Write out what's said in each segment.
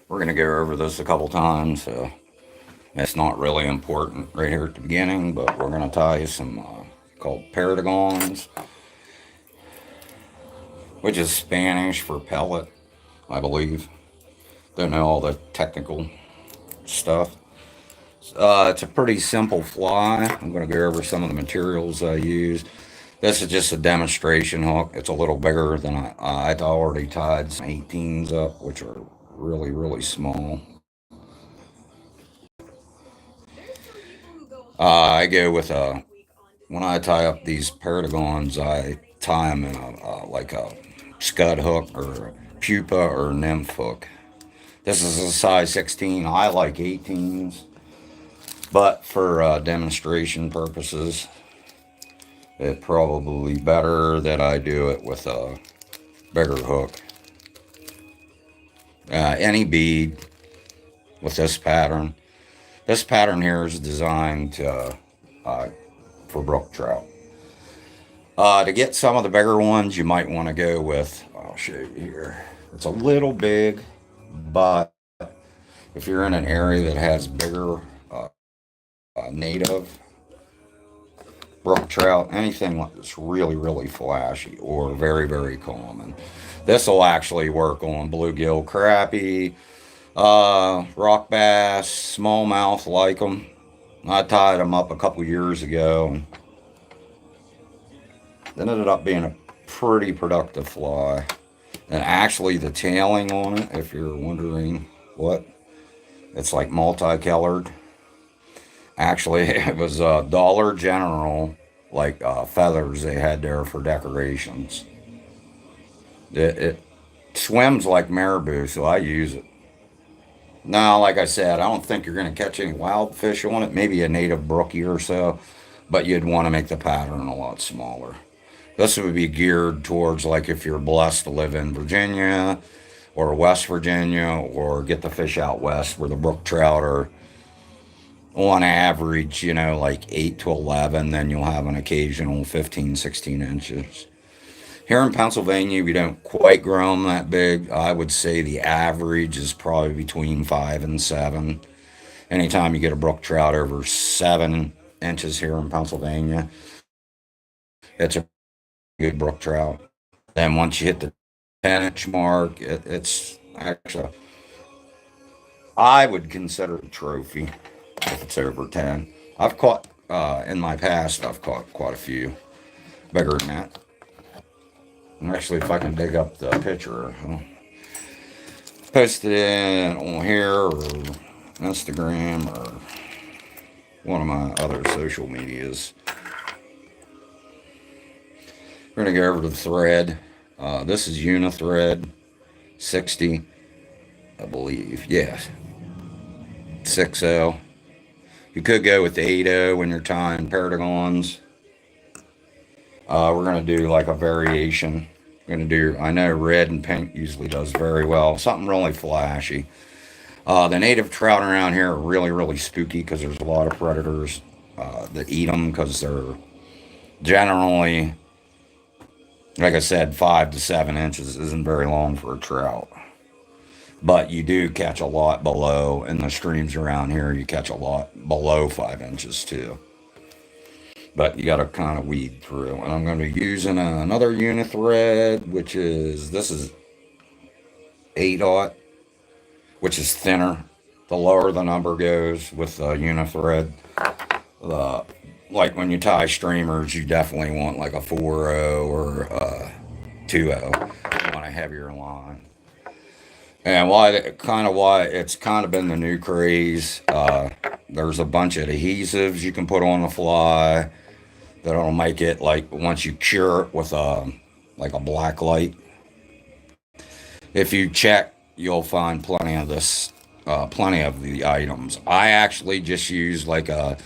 We're going to go over this a couple times, so it's not really important right here at the beginning, but we're going to tie some called paragons, which is Spanish for pellet, I believe. Don't know all the technical stuff. It's a pretty simple fly. I'm going to go over some of the materials I use. This is just a demonstration hook. It's a little bigger than I'd already tied some 18s up, which are really, really small. I go with when I tie up these paragons, I tie them in like a scud hook or a pupa or nymph hook. This is a size 16. I like 18s, but for demonstration purposes, it probably better that I do it with a bigger hook. Any bead with this pattern. This pattern here is designed uh, for brook trout. To get some of the bigger ones, you might want to go with, I'll show you here. It's a little big, but if you're in an area that has bigger native brook trout, anything that's really, really flashy or very, very common, this will actually work on bluegill, crappie, rock bass, smallmouth like them. I tied them up a couple years ago. It ended up being a pretty productive fly. And actually, the tailing on it, if you're wondering what, it's like multicolored. Actually, it was Dollar General, like feathers they had there for decorations. It swims like marabou, so I use it. Now, like I said, I don't think you're going to catch any wild fish on it. Maybe a native brookie or so, but you'd want to make the pattern a lot smaller. This would be geared towards like if you're blessed to live in Virginia or West Virginia or get the fish out west where the brook trout are on average, like 8 to 11, then you'll have an occasional 15, 16 inches. Here in Pennsylvania, we don't quite grow them that big. I would say the average is probably between 5 and 7. Anytime you get a brook trout over 7 inches here in Pennsylvania, it's a good brook trout. Then once you hit the 10-inch mark, it's actually, I would consider it a trophy if it's over 10. I've caught, in my past, I've caught quite a few bigger than that. And actually, if I can dig up the picture, I'll post it in on here or Instagram or one of my other social medias. We're going to go over to the thread. This is Unithread 60, I believe. Yes, 60. You could go with the 80 when you're tying paragons. We're going to do like a variation. We're going to do, I know red and pink usually does very well. Something really flashy. The native trout around here are really, really spooky because there's a lot of predators that eat them because they're generally, like I said, 5 to 7 inches isn't very long for a trout. But you do catch a lot below, in the streams around here, you catch a lot below 5 inches too. But you got to kind of weed through. And I'm going to be using another Unithread, this is 8-aught, which is thinner. The lower the number goes with Unithread. Like when you tie streamers, you definitely want like a 4-0 or a 2-0. You want a heavier line. And why it's kind of been the new craze. There's a bunch of adhesives you can put on the fly that'll make it like once you cure it with like a black light. If you check, you'll find plenty of the items. I actually just use like a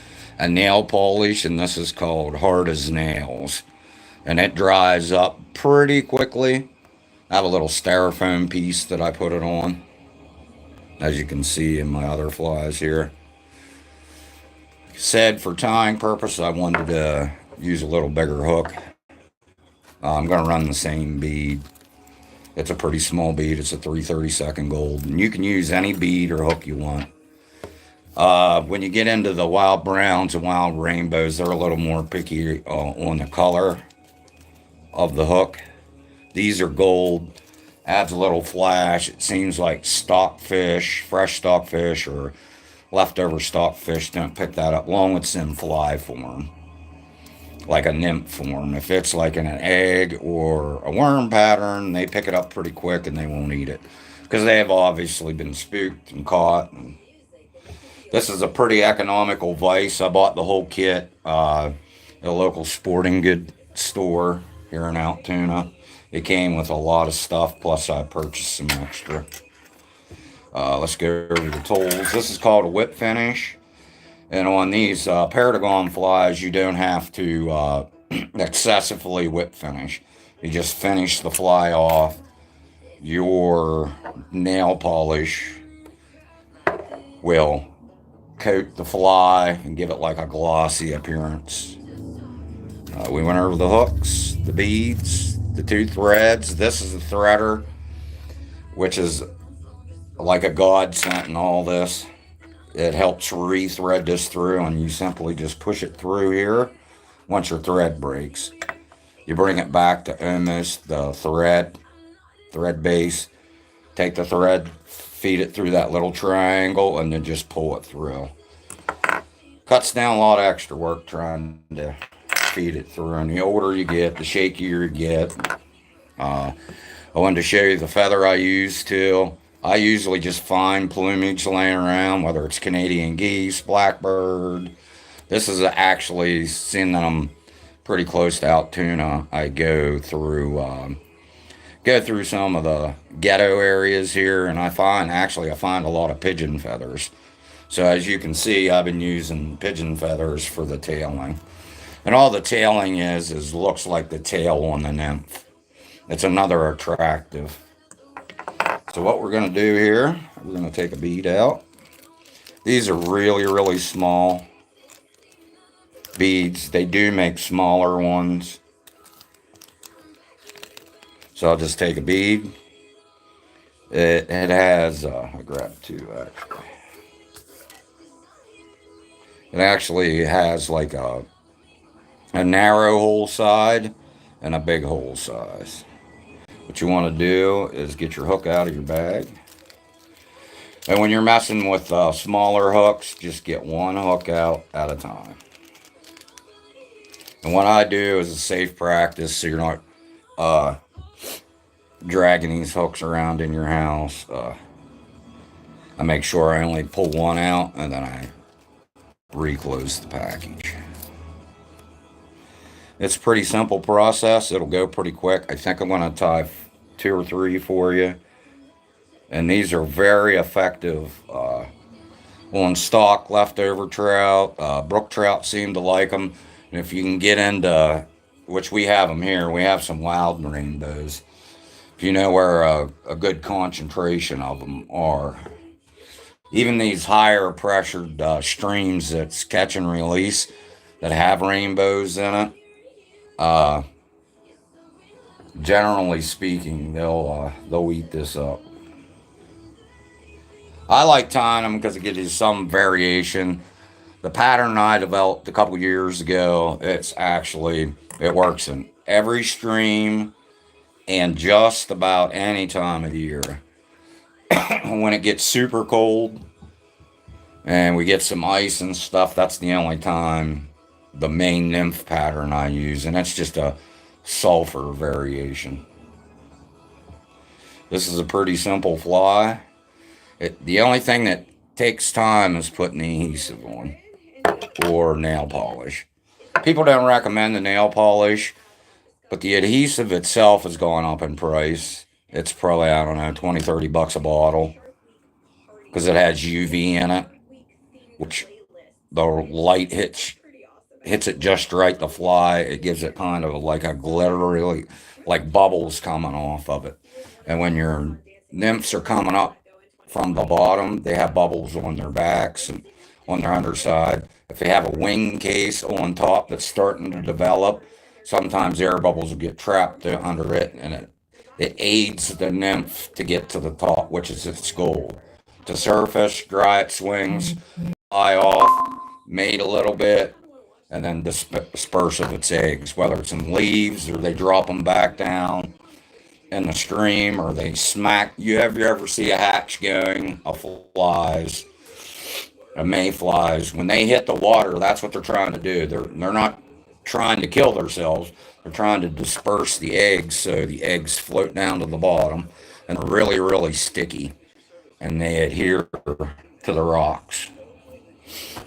nail polish, and this is called Hard as Nails, and it dries up pretty quickly. I have a little styrofoam piece that I put it on, as you can see in my other flies here. Said for tying purpose, I wanted to use a little bigger hook. I'm going to run the same bead It's a pretty small bead. It's a 3/32 gold. And you can use any bead or hook you want. When you get into the wild browns and wild rainbows, they're a little more picky on the color of the hook. These are gold. Adds a little flash. It seems like stockfish, fresh stockfish, or leftover stockfish. Don't pick that up. Long it's in fly form, like a nymph form. If it's like in an egg or a worm pattern, they pick it up pretty quick and they won't eat it because they have obviously been spooked and caught. And this is a pretty economical vise. I bought the whole kit at a local sporting good store here in Altoona. It came with a lot of stuff, plus I purchased some extra. Let's go over the tools. This is called a whip finish. And on these paragon flies, you don't have to excessively whip finish. You just finish the fly off. Your nail polish will coat the fly and give it like a glossy appearance. We went over the hooks, the beads, the two threads. This is a threader, which is like a godsend in all this. It helps re-thread this through, and you simply just push it through here. Once your thread breaks, you bring it back to almost the thread base. Take the thread, feed it through that little triangle, and then just pull it through. Cuts down a lot of extra work trying to feed it through. And the older you get, the shakier you get. I wanted to show you the feather I use too. I usually just find plumage laying around, whether it's Canadian geese, blackbird. This is actually, seeing that I'm pretty close to Altoona, I go through some of the ghetto areas here, and I find a lot of pigeon feathers. So as you can see, I've been using pigeon feathers for the tailing. And all the tailing is looks like the tail on the nymph. It's another attractive. So what we're going to do here, we're going to take a bead out. These are really, really small beads. They do make smaller ones. So I'll just take a bead. It has, I grabbed two actually. It actually has like a narrow hole side and a big hole size. What you want to do is get your hook out of your bag. And when you're messing with smaller hooks, just get one hook out at a time. And what I do is a safe practice so you're not dragging these hooks around in your house. I make sure I only pull one out and then I reclose the package. It's a pretty simple process. It'll go pretty quick. I think I'm going to tie 2 or 3 for you. And these are very effective on stock leftover trout. Brook trout seem to like them. And if you can get into, which we have them here, we have some wild rainbows. If you know where a good concentration of them are. Even these higher pressured streams that's catch and release that have rainbows in it, generally speaking, they'll eat this up. I like tying them because it gives you some variation. The pattern I developed a couple years ago, it works in every stream and just about any time of the year. When it gets super cold and we get some ice and stuff, that's the only time the main nymph pattern I use, and that's just a sulfur variation. This is a pretty simple fly. The only thing that takes time is putting the adhesive on or nail polish. People don't recommend the nail polish, but the adhesive itself has gone up in price. It's probably, I don't know, 20, 30 bucks a bottle because it has UV in it, which the light hits it just right, the fly. It gives it kind of like a glittery, like bubbles coming off of it. And when your nymphs are coming up from the bottom, they have bubbles on their backs and on their underside. If they have a wing case on top that's starting to develop, sometimes air bubbles will get trapped under it and it it aids the nymph to get to the top, which is its goal. To surface, dry its wings, fly off, mate a little bit, and then disperse of its eggs, whether it's in leaves or they drop them back down in the stream or they smack. You ever see a hatch going of flies, a mayflies? When they hit the water, that's what they're trying to do. They're not trying to kill themselves. They're trying to disperse the eggs so the eggs float down to the bottom and are really, really sticky and they adhere to the rocks.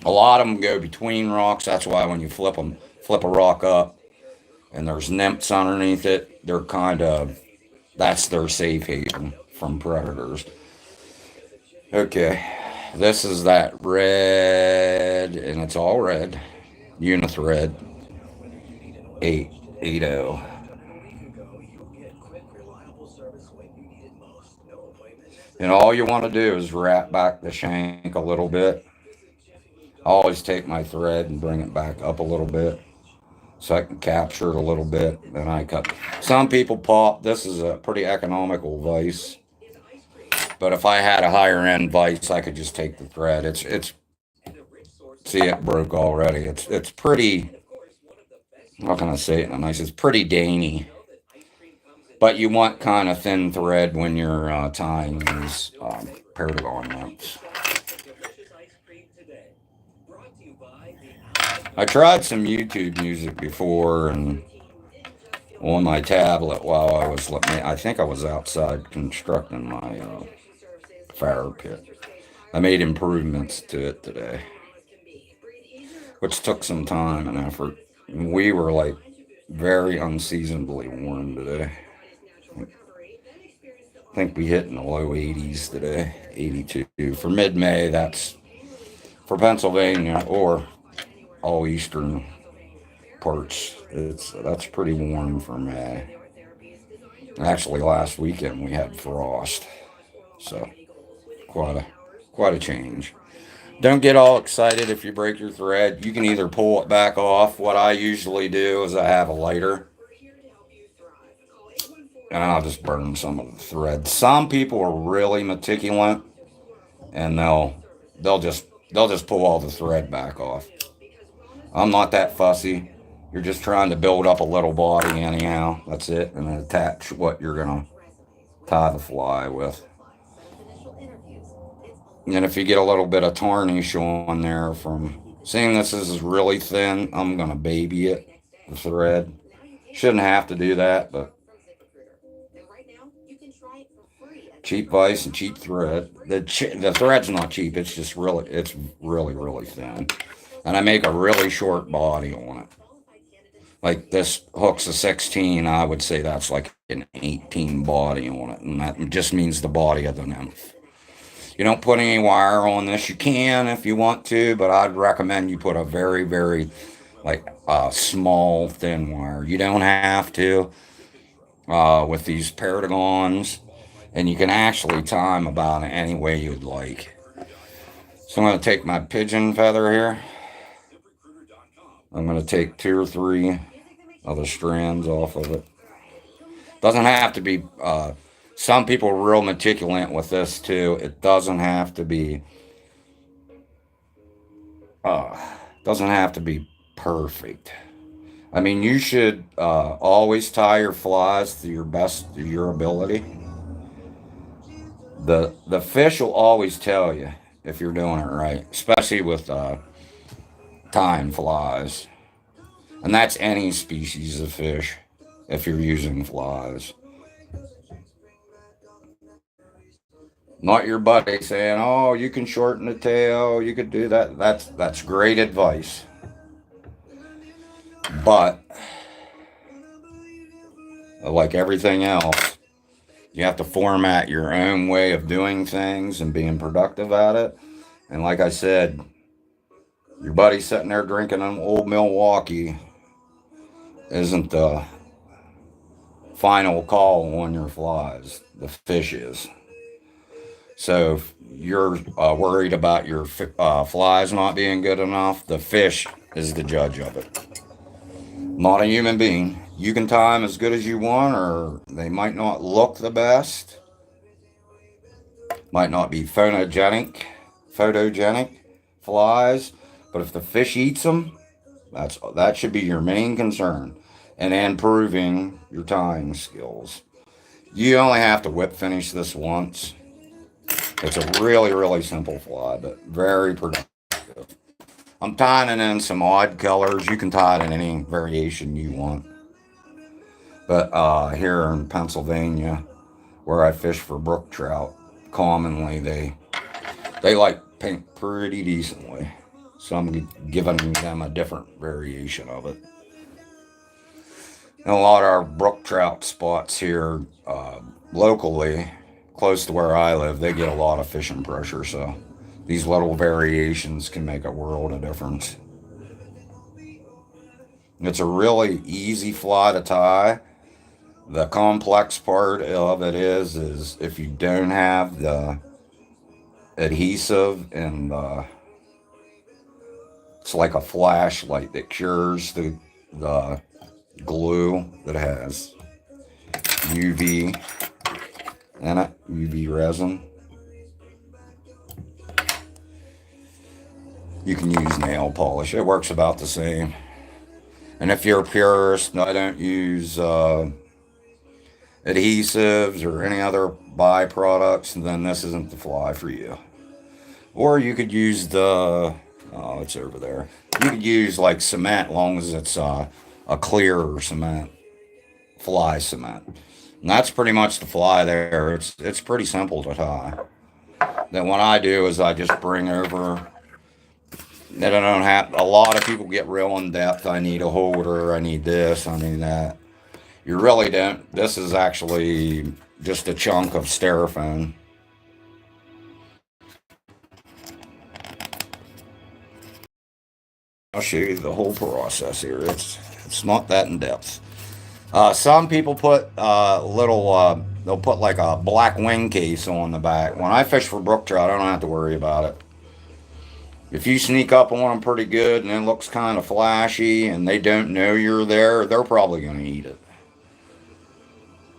A lot of them go between rocks. That's why when you flip a rock up and there's nymphs underneath it, they're that's their safe haven from predators. Okay, this is that red, and it's all red, unithread 880. And all you want to do is wrap back the shank a little bit. I always take my thread and bring it back up a little bit so I can capture it a little bit. Then I cut. Some people pop. This is a pretty economical vise. But if I had a higher end vise, I could just take the thread. It's see, it broke already. It's pretty. How can I say it in a nice? It's pretty dainty. But you want kind of thin thread when you're tying these paragon lengths. I tried some YouTube music before and on my tablet while I think I was outside constructing my fire pit. I made improvements to it today, which took some time and effort. We were like very unseasonably warm today. I think we hit in the low 80s today, 82. For mid-May, that's for Pennsylvania or all eastern parts. That's pretty warm for May. Actually, last weekend we had frost, so quite a change. Don't get all excited if you break your thread. You can either pull it back off. What I usually do is I have a lighter and I'll just burn some of the thread. Some people are really meticulous and they'll just pull all the thread back off. I'm not that fussy. You're just trying to build up a little body anyhow. That's it, and then attach what you're gonna tie the fly with. And if you get a little bit of tarnish on there from seeing this is really thin, I'm gonna baby it, the thread. Shouldn't have to do that, but cheap vise and cheap thread. The thread's not cheap. It's really thin, and I make a really short body on it. Like this hook's a 16, I would say that's like an 18 body on it, and that just means the body of the nymph. You don't put any wire on this. You can if you want to, but I'd recommend you put a very like small thin wire. You don't have to with these paragons, and you can actually tie them about any way you'd like. So I'm going to take my pigeon feather here. I'm going to take 2 or 3 of the strands off of it. Doesn't have to be. Some people are real meticulous with this too. It doesn't have to be. Doesn't have to be perfect. I mean, you should always tie your flies to your best of your ability. The fish will always tell you if you're doing it right, especially with tying flies, and that's any species of fish. If you're using flies, not your buddy saying, "Oh, you can shorten the tail, you could do that." That's great advice, but like everything else, you have to format your own way of doing things and being productive at it. And like I said, your buddy sitting there drinking an old Milwaukee isn't the final call on your flies. The fish is. So if you're worried about your flies not being good enough, the fish is the judge of it. Not a human being. You can tie them as good as you want, or they might not look the best, might not be photogenic flies, but if the fish eats them, that should be your main concern, and improving your tying skills. You only have to whip finish this once. It's a really, really simple fly, but very productive. I'm tying it in some odd colors. You can tie it in any variation you want. But here in Pennsylvania, where I fish for brook trout, commonly they like pink pretty decently. So I'm giving them a different variation of it. And a lot of our brook trout spots here locally, close to where I live, they get a lot of fishing pressure. So these little variations can make a world of difference. It's a really easy fly to tie. The complex part of it is if you don't have the adhesive and it's like a flashlight that cures the glue that has UV in it, UV resin. You can use nail polish. It works about the same. And if you're a purist, I don't use adhesives or any other byproducts, then this isn't the fly for you. Or you could use it's over there. You could use like cement, as long as it's a clear cement, fly cement. And that's pretty much the fly there. It's pretty simple to tie. Then what I do is I just bring over. That I don't have. A lot of people get real in depth. I need a holder. I need this. I need that. You really don't. This is actually just a chunk of styrofoam. I'll show you the whole process here. It's not that in depth. Some people put they'll put like a black wing case on the back. When I fish for brook trout, I don't have to worry about it. If you sneak up on them pretty good and it looks kind of flashy and they don't know you're there, they're probably going to eat it.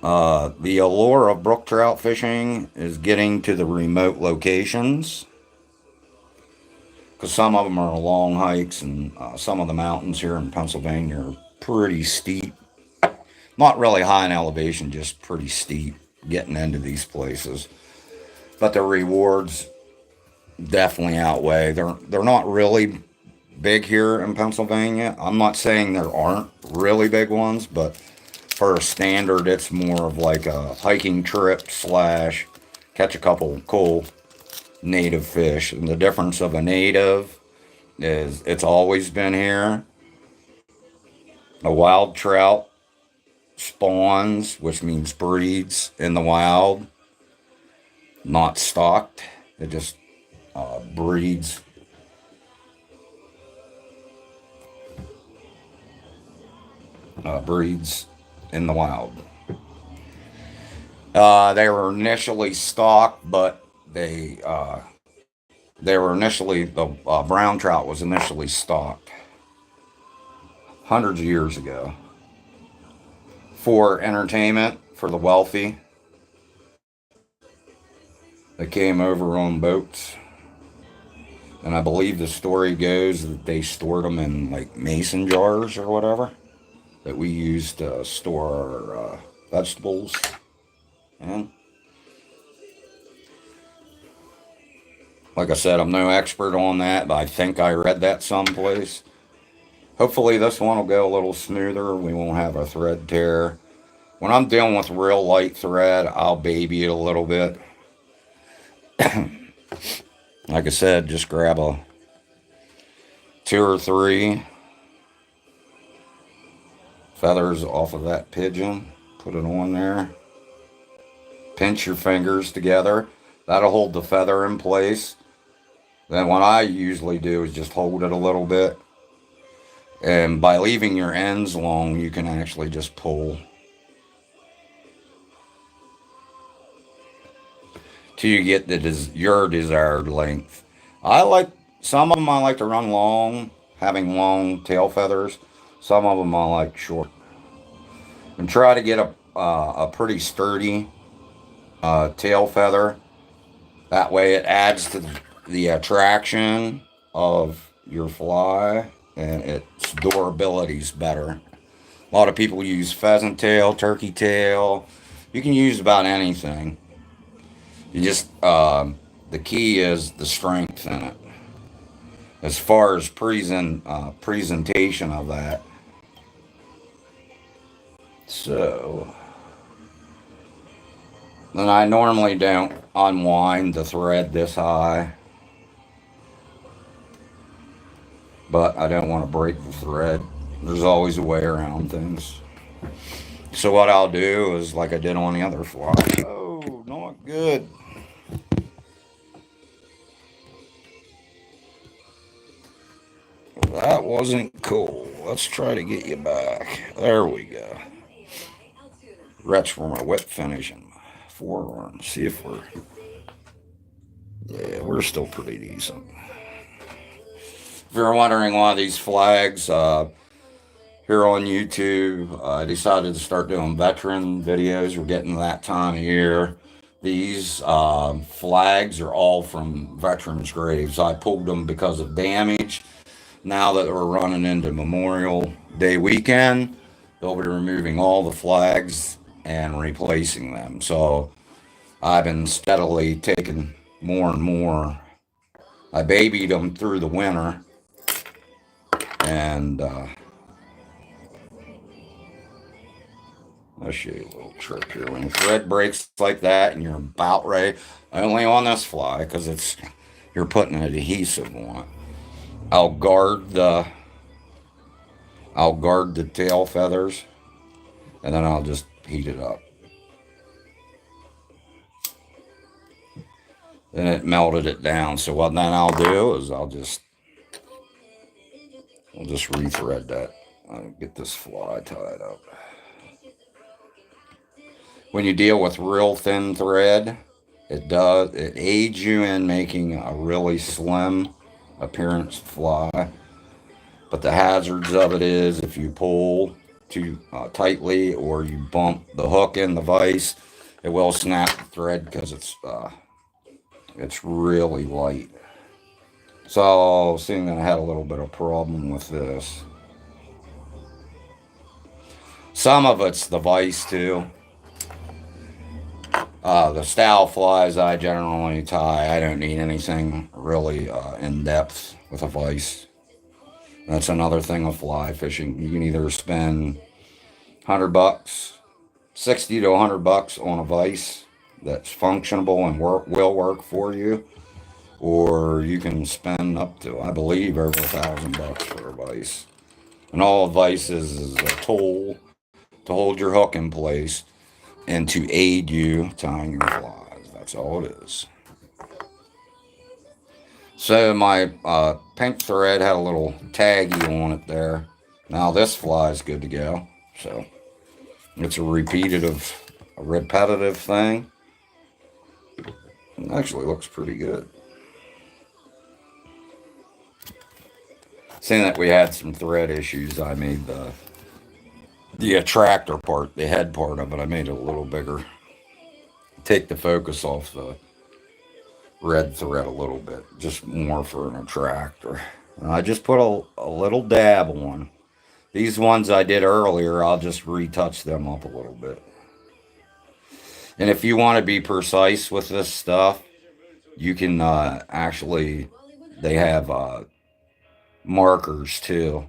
The allure of brook trout fishing is getting to the remote locations, because some of them are long hikes, and some of the mountains here in Pennsylvania are pretty steep. Not really high in elevation, just pretty steep getting into these places. But the rewards definitely outweigh. They're not really big here in Pennsylvania. I'm not saying there aren't really big ones, but for a standard, it's more of like a hiking trip slash catch a couple cool native fish. And the difference of a native is it's always been here. A wild trout spawns, which means breeds in the wild, not stocked. It just breeds. Breeds in the wild. They were initially stocked, but they were initially the brown trout was initially stocked hundreds of years ago for entertainment for the wealthy. They came over on boats, and I believe the story goes that they stored them in like mason jars or whatever that we used to store our vegetables in. Like I said, I'm no expert on that, but I think I read that someplace. Hopefully this one will go a little smoother. We won't have a thread tear. When I'm dealing with real light thread, I'll baby it a little bit. Like I said, just grab a 2 or 3 feathers off of that pigeon, put it on there, pinch your fingers together. That'll hold the feather in place. Then what I usually do is just hold it a little bit, and by leaving your ends long, you can actually just pull till you get your desired length. Some of them I like to run long, having long tail feathers. Some of them I like short. And try to get a pretty sturdy tail feather. That way it adds to the attraction of your fly and its durability is better. A lot of people use pheasant tail, turkey tail. You can use about anything. You just, the key is the strength in it. As far as presentation of that. So, then I normally don't unwind the thread this high, but I don't want to break the thread. There's always a way around things. So what I'll do is like I did on the other fly. Oh, not good. That wasn't cool. Let's try to get you back. There we go. Retch for my whip finish and my forerun. See if we're... Yeah, we're still pretty decent. If you're wondering why these flags, here on YouTube, I decided to start doing veteran videos. We're getting to that time of year. These flags are all from veterans' graves. I pulled them because of damage. Now that we're running into Memorial Day weekend, they'll be removing all the flags and replacing them. So I've been steadily taking more and more. I babied them through the winter, and I'll show you a little trick here. When the thread breaks like that and you're about ready, only on this fly because it's you're putting an adhesive on it. I'll guard the tail feathers, and then I'll just heat it up. Then it melted it down. So what then I'll do is I'll just rethread that. I'll get this fly tied up. When you deal with real thin thread, it aids you in making a really slim appearance fly. But the hazards of it is if you pull too tightly or you bump the hook in the vise, it will snap the thread because it's really light. So seeing that I had a little bit of problem with this. Some of it's the vise too. The style flies I generally tie. I don't need anything really in depth with a vise. That's another thing with fly fishing. You can either spend $100, 60 to $100 on a vise that's functionable and will work for you, or you can spend up to, I believe, over $1,000 for a vise. And all a vise is a tool to hold your hook in place and to aid you tying your flies. That's all it is. So my pink thread had a little taggy on it there. Now this fly is good to go. So it's a repetitive thing. It actually looks pretty good. Seeing that we had some thread issues, I made the attractor part, the head part of it, I made it a little bigger. Take the focus off the red thread a little bit, just more for an attractor. And I just put a little dab on. These ones I did earlier, I'll just retouch them up a little bit. And if you want to be precise with this stuff, you can actually, they have markers too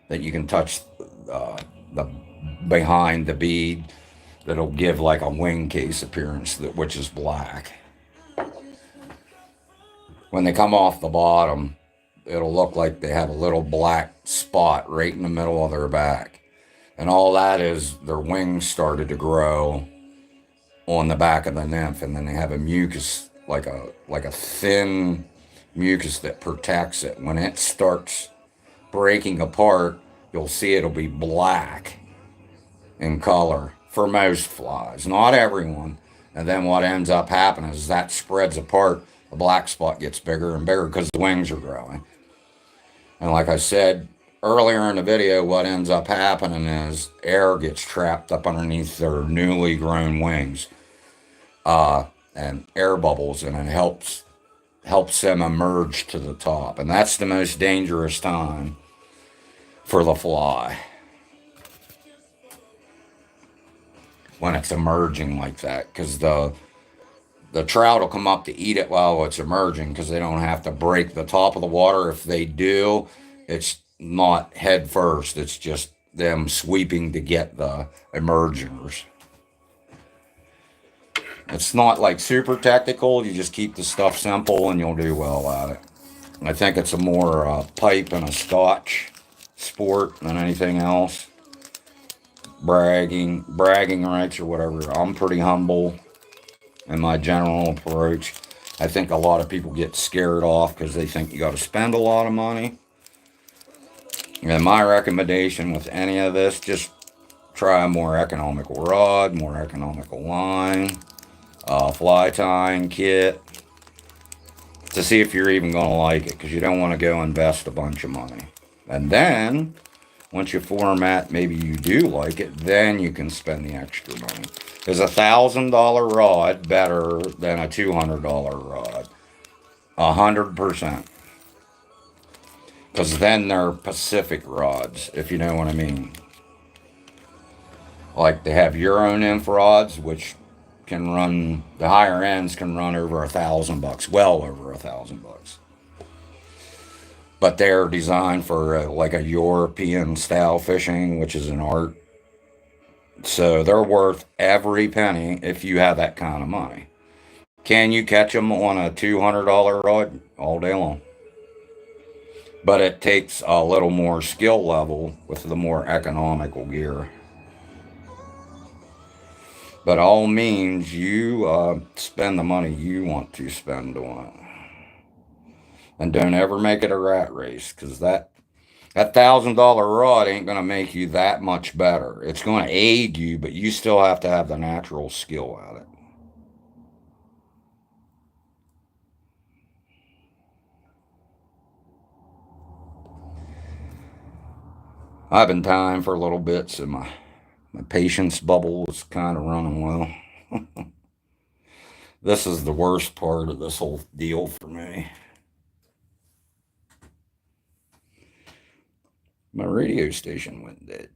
that you can touch the behind the bead that'll give like a wing case appearance, which is black. When they come off the bottom, it'll look like they have a little black spot right in the middle of their back. And all that is their wings started to grow on the back of the nymph, and then they have a mucus, like a thin mucus that protects it. When it starts breaking apart, you'll see it'll be black in color for most flies, not everyone. And then what ends up happening is that spreads apart. The black spot gets bigger and bigger because the wings are growing. And like I said, earlier in the video, what ends up happening is air gets trapped up underneath their newly grown wings, and air bubbles, and it helps them emerge to the top, and that's the most dangerous time for the fly, when it's emerging like that, because the trout will come up to eat it while it's emerging, because they don't have to break the top of the water. If they do, it's not head first, it's just them sweeping to get the emergers. It's not like super technical. You just keep the stuff simple and you'll do well at it. I think it's a more pipe and a scotch sport than anything else. Bragging rights or whatever. I'm pretty humble in my general approach. I think a lot of people get scared off because they think you got to spend a lot of money. And my recommendation with any of this, just try a more economical rod, more economical line, fly tying kit, to see if you're even going to like it, because you don't want to go invest a bunch of money. And then, once you format, maybe you do like it, then you can spend the extra money. Is $1,000 rod better than a $200 rod? 100%. Because then they're Pacific rods, if you know what I mean. Like they have your own infraroods, which can run, the higher ends can run over $1,000, well over $1,000. But they're designed for like a European style fishing, which is an art. So they're worth every penny if you have that kind of money. Can you catch them on a $200 rod? All day long. But it takes a little more skill level with the more economical gear. But all means, you spend the money you want to spend on it. And don't ever make it a rat race, because that $1,000 rod ain't going to make you that much better. It's going to aid you, but you still have to have the natural skill at it. I've been tying for a little bit, so my patience bubble is kind of running well. This is the worst part of this whole deal for me. My radio station went dead.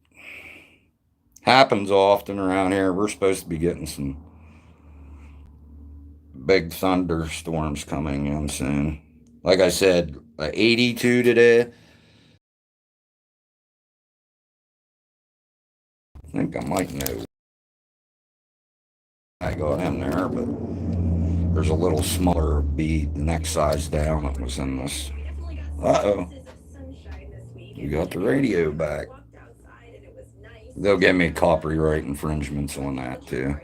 Happens often around here. We're supposed to be getting some big thunderstorms coming in soon. Like I said, 82 today. I think I might know I got in there, but there's a little smaller bead, the next size down, that was in this. Uh-oh. We got the radio back. They'll give me copyright infringements on that too,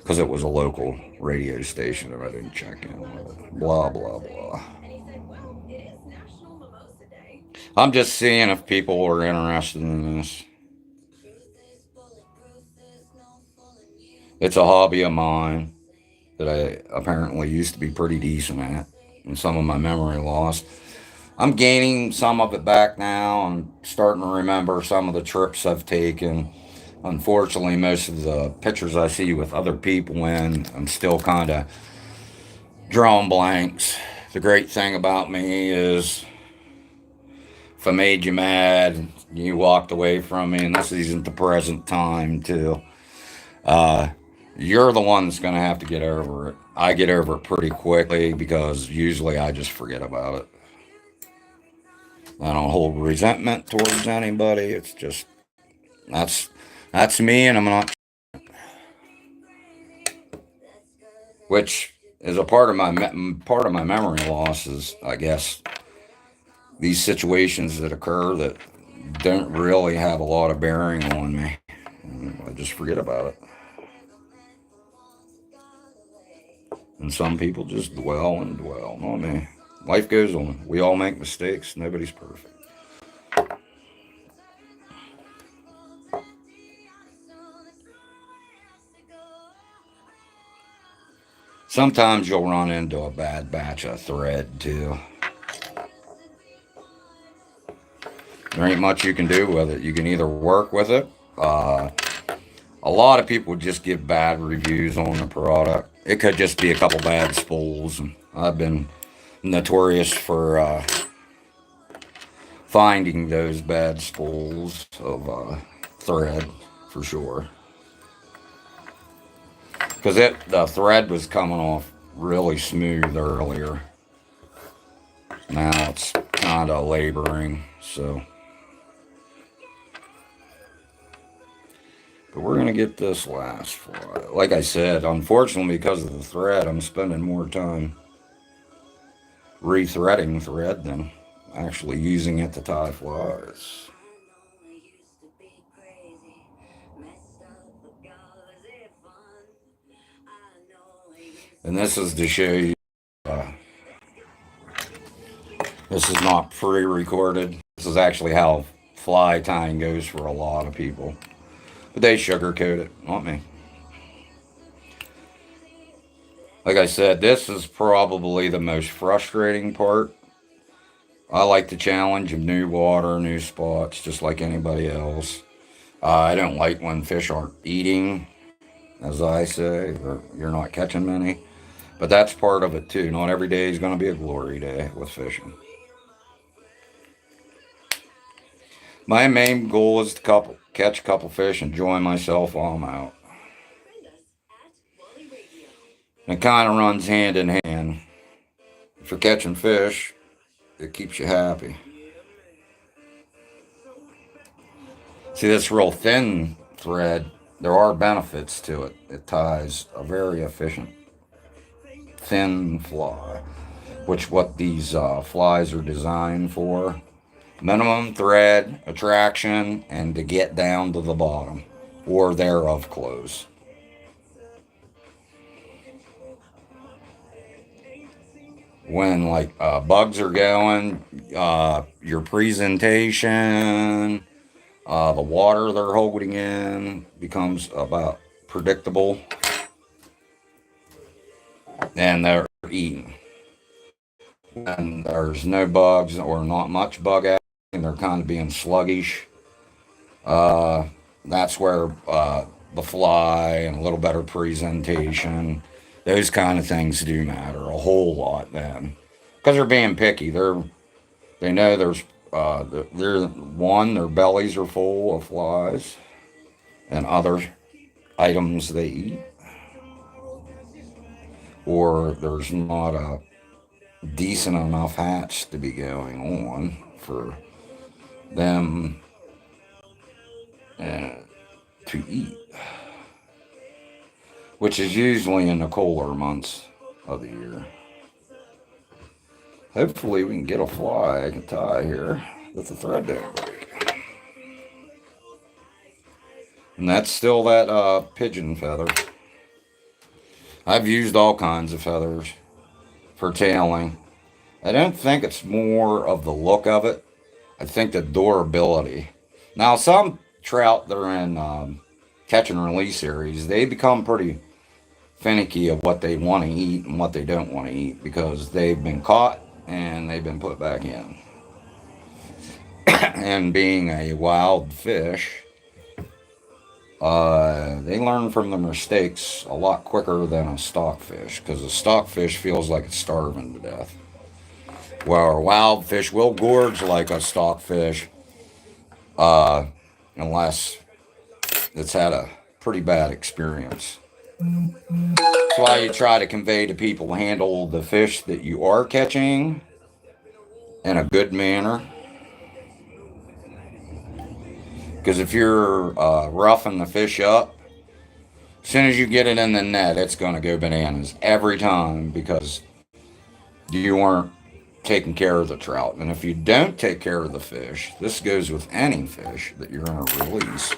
because it was a local radio station and I didn't check in with it. Blah, blah, blah. I'm just seeing if people are interested in this. It's a hobby of mine that I apparently used to be pretty decent at, and some of my memory lost. I'm gaining some of it back now. I'm starting to remember some of the trips I've taken. Unfortunately, most of the pictures I see with other people in, I'm still kind of drawing blanks. The great thing about me is, if I made you mad, you walked away from me, and this isn't the present time too. You're the one that's going to have to get over it. I get over it pretty quickly because usually I just forget about it. I don't hold resentment towards anybody. It's just, that's me, and I'm not. Which is a part of my memory loss. Is, I guess, these situations that occur that don't really have a lot of bearing on me. I just forget about it. And some people just dwell and dwell. Not me. Life goes on. We all make mistakes. Nobody's perfect. Sometimes you'll run into a bad batch of thread too. There ain't much you can do with it. You can either work with it. A lot of people just give bad reviews on the product. It could just be a couple bad spools. And I've been notorious for finding those bad spools of thread for sure. Because the thread was coming off really smooth earlier. Now it's kind of laboring, so. But we're going to get this last fly. Like I said, unfortunately, because of the thread, I'm spending more time rethreading thread than actually using it to tie flies. And this is to show you, this is not pre-recorded. This is actually how fly tying goes for a lot of people. But they sugarcoat it, not me. Like I said, this is probably the most frustrating part. I like the challenge of new water, new spots, just like anybody else. I don't like when fish aren't eating, as I say, or you're not catching many. But that's part of it too. Not every day is going to be a glory day with fishing. My main goal is to catch a couple fish, enjoy myself while I'm out. It kind of runs hand in hand. If you're catching fish, it keeps you happy. See, this real thin thread, there are benefits to it. It ties a very efficient thin fly, which what these flies are designed for. Minimum thread, attraction, and to get down to the bottom or thereof close. When like bugs are going, your presentation, the water they're holding in becomes about predictable, and they're eating. When there's no bugs or not much bug action, they're kind of being sluggish. That's where the fly and a little better presentation, those kind of things do matter a whole lot then, because they're being picky. They know their bellies are full of flies and other items they eat, or there's not a decent enough hatch to be going on for them to eat, which is usually in the cooler months of the year. Hopefully we can get a fly I can tie here that the thread don't break. And that's still that pigeon feather. I've used all kinds of feathers for tailing. I don't think it's more of the look of it. I think the durability. Now, some trout that are in catch and release areas, they become pretty finicky of what they want to eat and what they don't want to eat because they've been caught and they've been put back in. And being a wild fish, they learn from their mistakes a lot quicker than a stockfish, because a stockfish feels like it's starving to death. Where a wild fish will gorge like a stockfish, unless it's had a pretty bad experience. That's why you try to convey to people, handle the fish that you are catching in a good manner. Because if you're roughing the fish up, as soon as you get it in the net, it's going to go bananas every time because you aren't taking care of the trout. And if you don't take care of the fish, this goes with any fish that you're going to release.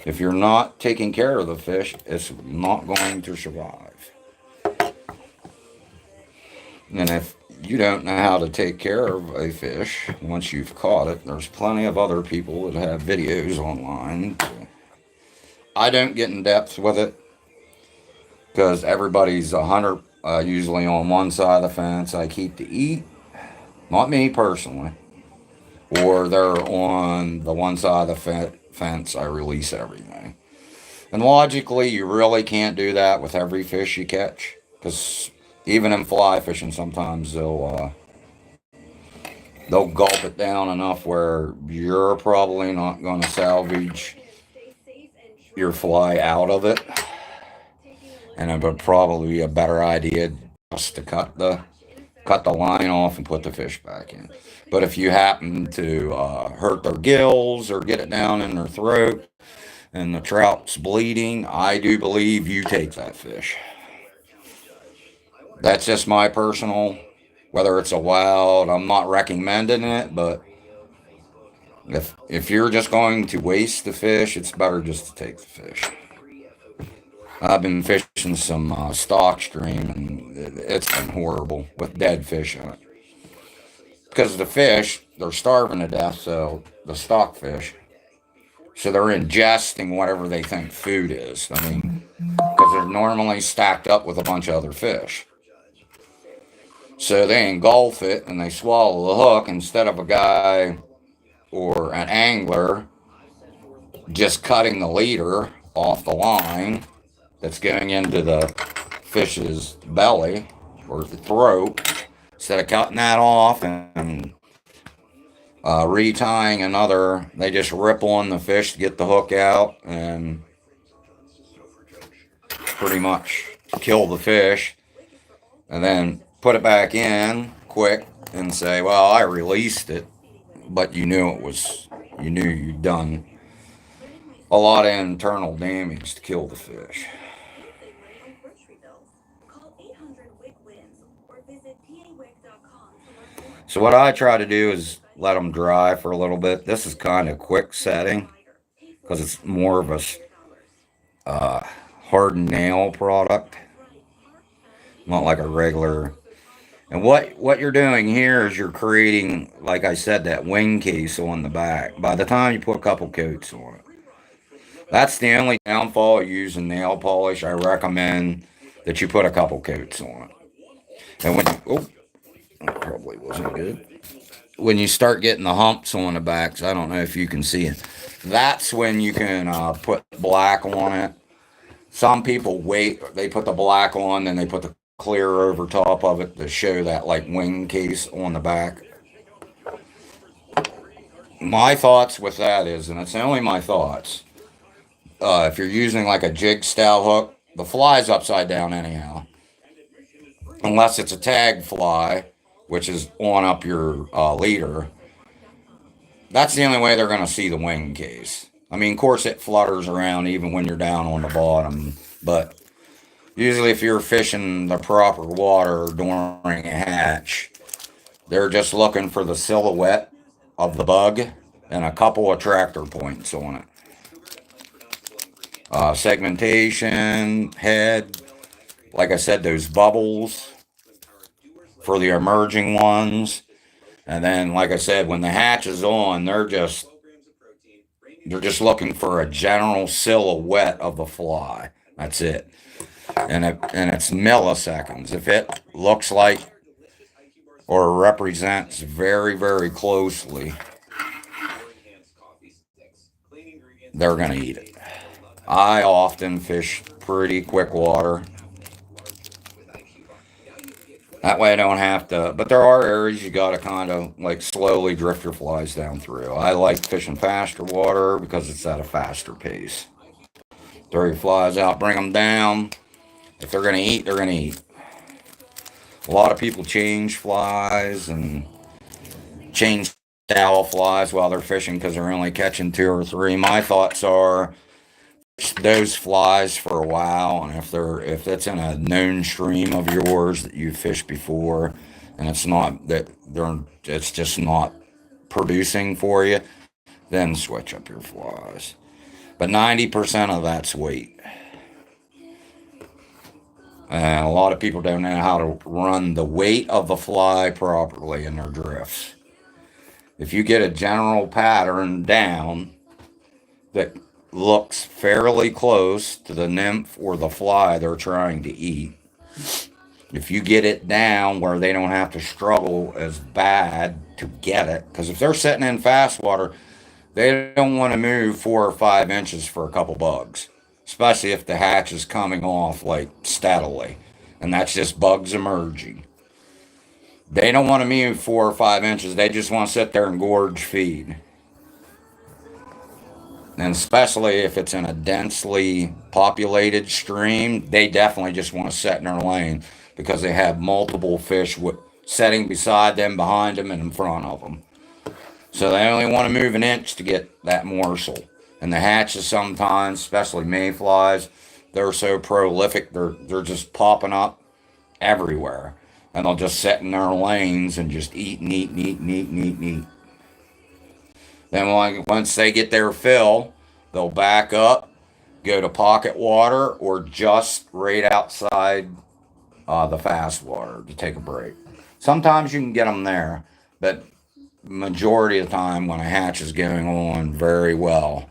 If you're not taking care of the fish, it's not going to survive. And if you don't know how to take care of a fish once you've caught it, there's plenty of other people that have videos online. I don't get in depth with it because everybody's usually on one side of the fence. I keep to eat, not me personally, or they're on the one side of the fence, I release everything. And logically, you really can't do that with every fish you catch, because even in fly fishing, sometimes they'll gulp it down enough where you're probably not going to salvage your fly out of it, and it would probably be a better idea just to cut the line off and put the fish back in. But if you happen to hurt their gills or get it down in their throat and the trout's bleeding, I do believe you take that fish. That's just my personal, whether it's a wild, I'm not recommending it, but if you're just going to waste the fish, it's better just to take the fish. I've been fishing some stock stream, and it's been horrible with dead fish in it. Because the fish, they're starving to death, so the stock fish, so they're ingesting whatever they think food is. I mean, because they're normally stacked up with a bunch of other fish. So they engulf it and they swallow the hook instead of a guy or an angler just cutting the leader off the line that's going into the fish's belly or the throat. Instead of cutting that off and retying another, they just rip on the fish to get the hook out and pretty much kill the fish, and then put it back in quick and say, well, I released it, but you knew you'd done a lot of internal damage to kill the fish. So what I try to do is let them dry for a little bit. This is kind of quick setting because it's more of a hard nail product, not like a regular. And what you're doing here is you're creating, like I said, that wing case on the back. By the time you put a couple coats on it, that's the only downfall of using nail polish. I recommend that you put a couple coats on it. And when that probably wasn't good. When you start getting the humps on the backs, I don't know if you can see it. That's when you can put black on it. Some people wait; they put the black on, then they put the clear over top of it to show that like wing case on the back. My thoughts with that is, and it's only my thoughts. If you're using like a jig style hook, the fly's upside down anyhow, unless it's a tag fly, which is on up your leader. That's the only way they're going to see the wing case. I mean, of course, it flutters around even when you're down on the bottom, but usually if you're fishing the proper water during a hatch, they're just looking for the silhouette of the bug and a couple of tractor points on it. Segmentation, head, like I said, those bubbles for the emerging ones. And then, like I said, when the hatch is on, they're just looking for a general silhouette of the fly. That's it. And it's milliseconds. If it looks like or represents very, very closely, they're going to eat it. I often fish pretty quick water. That way I don't have to, but there are areas you got to kind of like slowly drift your flies down through. I like fishing faster water because it's at a faster pace. Throw your flies out, bring them down. If they're going to eat, they're going to eat. A lot of people change flies and change style flies while they're fishing because they're only catching 2 or 3. My thoughts are those flies for a while, and if it's in a known stream of yours that you've fished before, and it's just not producing for you, then switch up your flies. But 90% of that's weight. And a lot of people don't know how to run the weight of the fly properly in their drifts. If you get a general pattern down that looks fairly close to the nymph or the fly they're trying to eat, If you get it down where they don't have to struggle as bad to get it, because if they're sitting in fast water, they don't want to move 4 or 5 inches for a couple bugs, especially if the hatch is coming off like steadily, and that's just bugs emerging. They don't want to move 4 or 5 inches. They just want to sit there and gorge feed. And especially if it's in a densely populated stream, they definitely just want to sit in their lane because they have multiple fish sitting beside them, behind them, and in front of them. So they only want to move an inch to get that morsel. And the hatches sometimes, especially mayflies, they're so prolific, they're just popping up everywhere. And they'll just sit in their lanes and just eat and eat and eat and eat and eat and eat. Then once they get their fill, they'll back up, go to pocket water, or just right outside the fast water to take a break. Sometimes you can get them there, but majority of the time when a hatch is going on very well,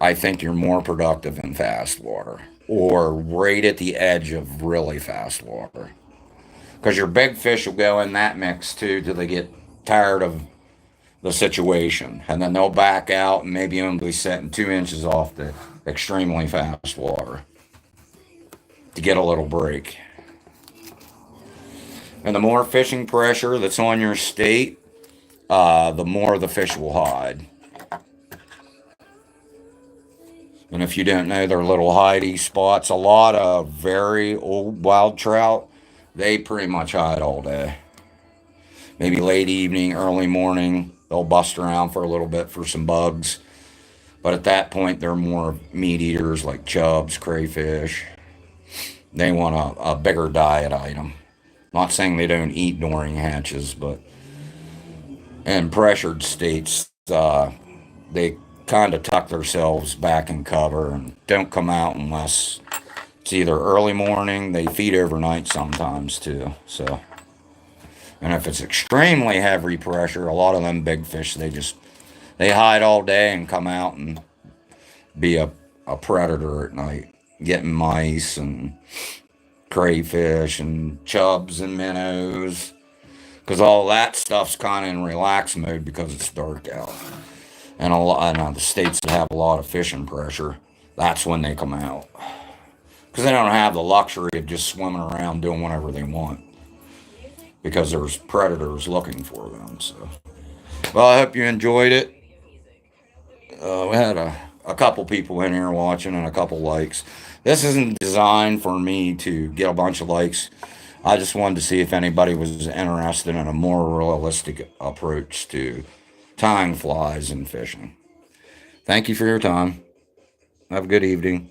I think you're more productive in fast water or right at the edge of really fast water. Because your big fish will go in that mix too till they get tired of the situation. And then they'll back out and maybe only setting 2 inches off the extremely fast water to get a little break. And the more fishing pressure that's on your state, the more the fish will hide. And if you don't know their little hidey spots, a lot of very old wild trout, they pretty much hide all day. Maybe late evening, early morning, they'll bust around for a little bit for some bugs. But at that point, they're more meat eaters like chubs, crayfish. They want a bigger diet item. Not saying they don't eat during hatches, but in pressured states, they kind of tuck themselves back in cover and don't come out unless it's either early morning. They feed overnight sometimes too. So, and if it's extremely heavy pressure, a lot of them big fish they hide all day and come out and be a predator at night, getting mice and crayfish and chubs and minnows, because all that stuff's kind of in relax mode because it's dark out. And a lot of the states that have a lot of fishing pressure, that's when they come out. Because they don't have the luxury of just swimming around doing whatever they want. Because there's predators looking for them. So, well, I hope you enjoyed it. We had a couple people in here watching and a couple likes. This isn't designed for me to get a bunch of likes. I just wanted to see if anybody was interested in a more realistic approach to tying flies and fishing. Thank you for your time. Have a good evening.